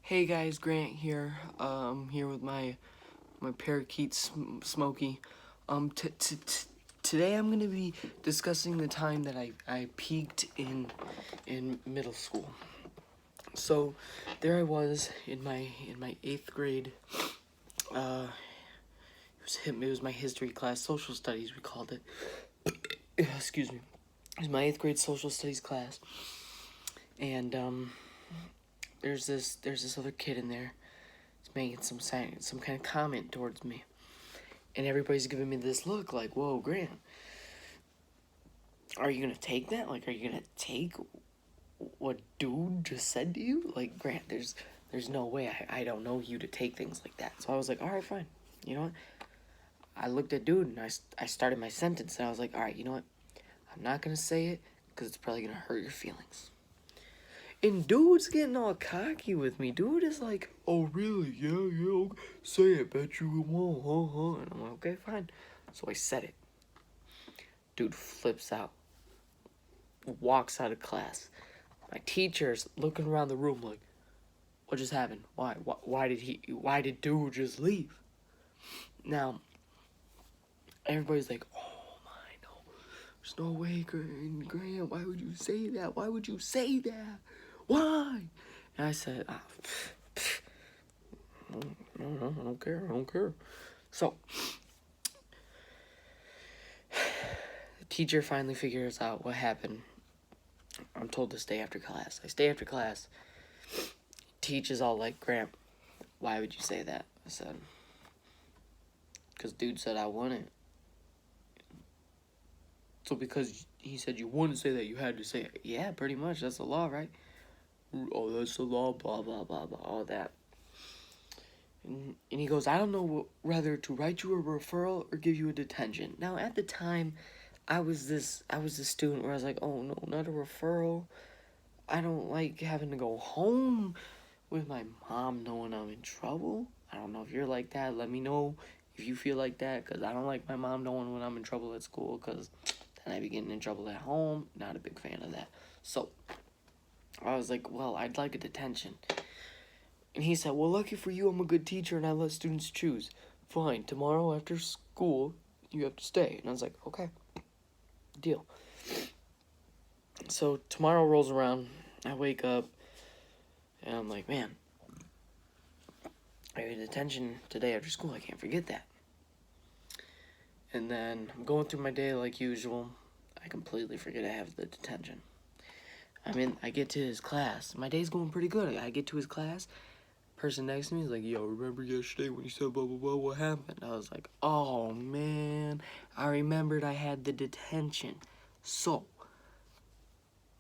Hey guys, Grant here. Here with my parakeet Smokey. Today I'm gonna be discussing the time that I peaked in middle school. So there I was in my 8th grade. It was my history class, social studies we called it. Excuse me. It was my 8th grade social studies class, and there's this other kid in there. He's making some kind of comment towards me, and everybody's giving me this look like, "Whoa, Grant, are you gonna take that? Like, are you gonna take what dude just said to you? Like, Grant, there's no way. I don't know you to take things like that." So I was like, "All right, fine. You know what?" I looked at dude and I started my sentence, and I was like, "All right, you know what? I'm not gonna say it because it's probably gonna hurt your feelings." And dude's getting all cocky with me. Dude is like, "Oh, really? Yeah, okay. Say it. Bet you won't, huh? And I'm like, "Okay, fine." So I said it. Dude flips out, walks out of class. My teacher's looking around the room like, "What just happened? Why did dude just leave?" Now, everybody's like, "Oh my, no. There's no way, Grant. Why would you say that? Why would you say that? Why?" And I said, I don't care. So, the teacher finally figures out what happened. I'm told to stay after class. I stay after class. Teach is all like, "Grant, why would you say that?" I said, "Because dude said I wouldn't." "So because he said you wouldn't say that, you had to say it?" "Yeah, pretty much. That's the law, right?" "Oh, that's the law, blah, blah, blah, blah, all that." And he goes, "I don't know whether to write you a referral or give you a detention." Now, at the time, I was the student where I was like, "Oh, no, not a referral. I don't like having to go home with my mom knowing I'm in trouble." I don't know if you're like that. Let me know if you feel like that, because I don't like my mom knowing when I'm in trouble at school, because then I be getting in trouble at home. Not a big fan of that. So I was like, "Well, I'd like a detention." And he said, "Well, lucky for you, I'm a good teacher and I let students choose. Fine, tomorrow after school, you have to stay." And I was like, "Okay, deal." So tomorrow rolls around, I wake up, and I'm like, "Man, I have a detention today after school. I can't forget that." And then I'm going through my day like usual. I completely forget I have the detention. I get to his class. My day's going pretty good. I get to his class. Person next to me is like, "Yo, remember yesterday when you said blah, blah, blah, what happened?" I was like, "Oh, man, I remembered I had the detention." So,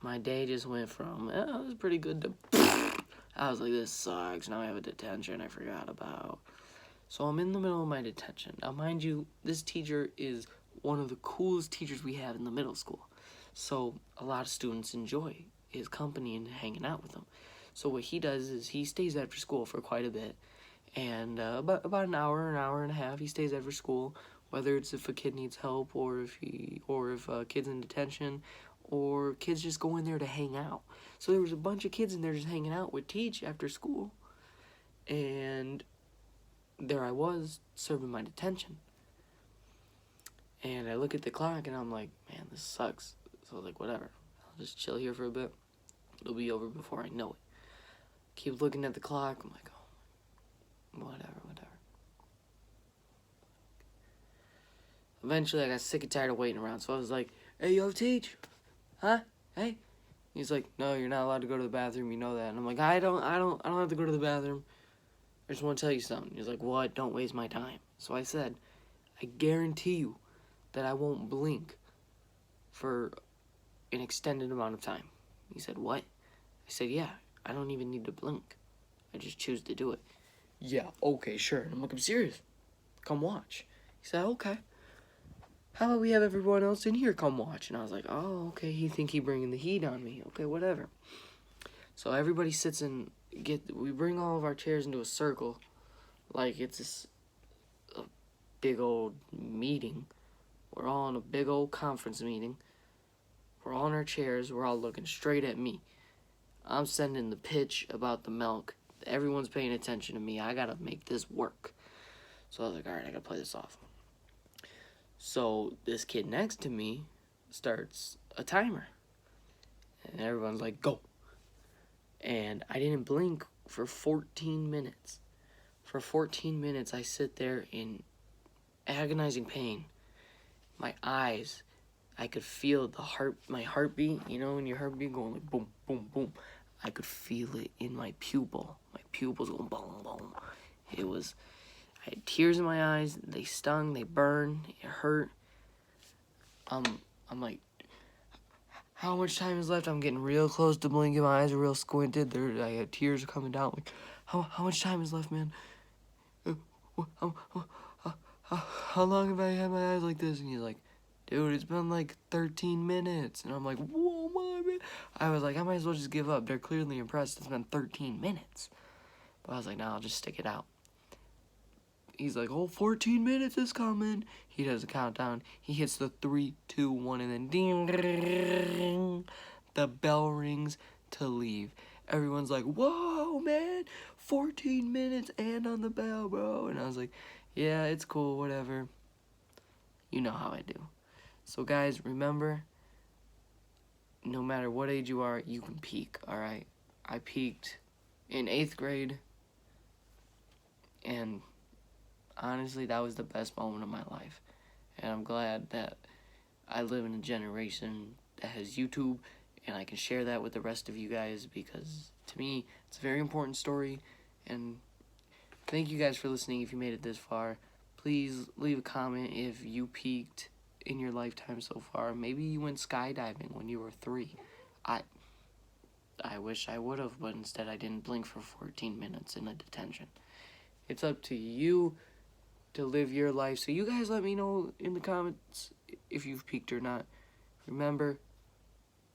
my day just went from, it was pretty good, to, I was like, "This sucks. Now I have a detention I forgot about." So I'm in the middle of my detention. Now, mind you, this teacher is one of the coolest teachers we have in the middle school. So a lot of students enjoy his company and hanging out with him. So what he does is he stays after school for quite a bit. And about an hour and a half, he stays after school, whether it's if a kid needs help or if a kid's in detention or kids just go in there to hang out. So there was a bunch of kids in there just hanging out with Teach after school. And there I was, serving my detention. And I look at the clock and I'm like, "Man, this sucks." So I was like, "Whatever. I'll just chill here for a bit. It'll be over before I know it." Keep looking at the clock. I'm like, "Oh, whatever." Eventually, I got sick and tired of waiting around. So I was like, "Hey, yo, Teach. Huh? Hey." He's like, "No, you're not allowed to go to the bathroom. You know that." And I'm like, I don't have to go to the bathroom. I just want to tell you something." He's like, "What? Don't waste my time." So I said, "I guarantee you that I won't blink for an extended amount of time." He said, "What?" I said, "Yeah, I don't even need to blink. I just choose to do it." "Yeah, okay, sure." And I'm like, "I'm serious. Come watch." He said, "Okay. How about we have everyone else in here come watch?" And I was like, "Oh, okay, he think he bringing the heat on me. Okay, whatever." So everybody sits in, we bring all of our chairs into a circle, like it's a big old meeting. We're all in a big old conference meeting. We're all in our chairs. We're all looking straight at me. I'm sending the pitch about the milk everyone's paying attention to me. I gotta make this work. So I was like, all right, I gotta play this off. So this kid next to me starts a timer. And everyone's like, go. And I didn't blink for 14 minutes. For 14 minutes, I sit there in agonizing pain. My eyes, I could feel my heartbeat, you know, when your heartbeat going like boom, boom, boom. I could feel it in my pupil. My pupils going boom, boom. I had tears in my eyes. They stung, they burned, it hurt. I'm like, how much time is left? I'm getting real close to blinking. My eyes are real squinted. I had tears coming down. Like, how much time is left, man? How long have I had my eyes like this? And he's like, dude, it's been like 13 minutes. And I'm like, whoa, my man. I was like, I might as well just give up. They're clearly impressed. It's been 13 minutes. But I was like, nah, I'll just stick it out. He's like, oh, 14 minutes is coming. He does a countdown. He hits the 3, 2, 1, and then ding, ding, the bell rings to leave. Everyone's like, whoa, man, 14 minutes and on the bell, bro. And I was like, yeah, it's cool, whatever. You know how I do. So, guys, remember, no matter what age you are, you can peak, all right? I peaked in 8th grade, and honestly, that was the best moment of my life. And I'm glad that I live in a generation that has YouTube, and I can share that with the rest of you guys, because to me, it's a very important story. And thank you guys for listening. If you made it this far, please leave a comment if you peaked in your lifetime so far. Maybe you went skydiving when you were 3. I wish I would have, but instead I didn't blink for 14 minutes in a detention. It's up to you to live your life. So you guys let me know in the comments if you've peaked or not. Remember,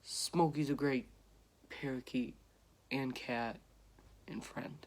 Smokey's a great parakeet and cat and friend.